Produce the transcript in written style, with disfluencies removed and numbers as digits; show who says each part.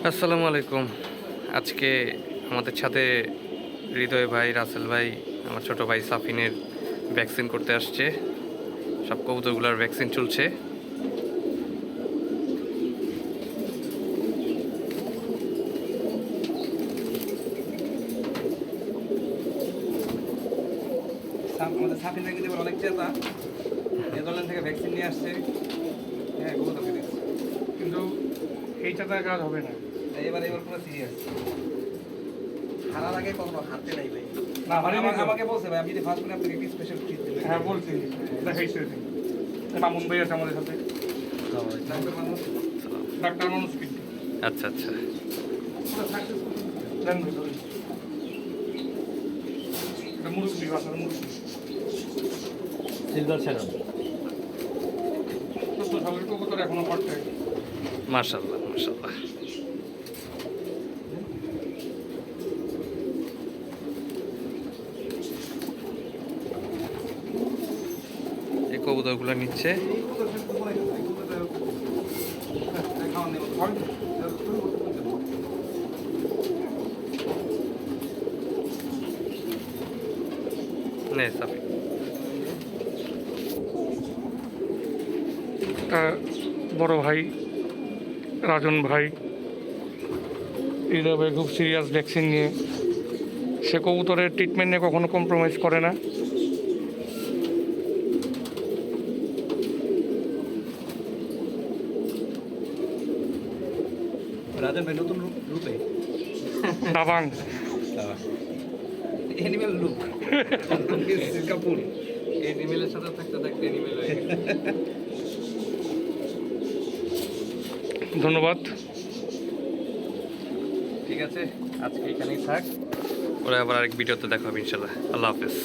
Speaker 1: আসসালামু আলাইকুম। আজকে আমাদের সাথে হৃদয় ভাই, রাসেল ভাই, আমার ছোট ভাই সাফিনের ভ্যাকসিন করতে আসছে। সব কবুতরগুলোর ভ্যাকসিন চলছে।
Speaker 2: আমাদের সাফিন কিন্তু অনেক চেতা নেদারল্যান্ড থেকে ভ্যাকসিন নিয়ে আসছে। হ্যাঁ, কবুতরকে দিচ্ছে,
Speaker 3: কিন্তু এই চাঁদার কাজ হবে না।
Speaker 2: এবার পুরো সিরিয়াস। হারার আগে কখনো হাতে নাই ভাই।
Speaker 3: না, হারিয়ে নাই তো।
Speaker 2: আমাকে বলছে ভাই, আমি যদি ফার্স্ট করে আপনাকে একটা স্পেশাল ট্রিট দেব।
Speaker 3: হ্যাঁ বলছি, দেখাইছে। মামুন ভাই আছে আমাদের সাথে,
Speaker 2: ডাক্তার মানুষ
Speaker 3: ডাক্তার মানুষ কিন্তু
Speaker 1: আচ্ছা আচ্ছা,
Speaker 3: জান ভাই ধরেন। এটা মুরব্বি বাসার মুরব্বি,
Speaker 4: সিলভার স্যালন।
Speaker 3: 14 সালের কবুতর এখনো পাঠায়।
Speaker 1: মাশাআল্লাহ মাশাআল্লাহ। এই কবুতরগুলো নিচ্ছে।
Speaker 2: এই কবুতর সে তো মনে হয় এই কবুতর খাওয়ার নেই
Speaker 3: হয়
Speaker 1: নে সাফিন।
Speaker 3: বড় ভাই রাজন ভাই, হৃদয় ভাই খুব সিরিয়াস ভ্যাকসিন নিয়ে, সে কবুতরের ট্রিটমেন্ট নিয়ে কখনো কম্প্রোমাইজ করে না।
Speaker 2: রাজন ভাই নতুন রূপে
Speaker 3: দাবাং
Speaker 2: অ্যানিমেল লুক কাপুর অ্যানিমেলের সাথে থাকতে থাকতে অ্যানিমেল হয়ে গেছে।
Speaker 3: ধন্যবাদ।
Speaker 2: ঠিক আছে, আজকে এখানেই থাক।
Speaker 1: ওরা আবার আরেক ভিডিওতে দেখা হবে ইনশাআল্লাহ। আল্লাহ হাফেজ।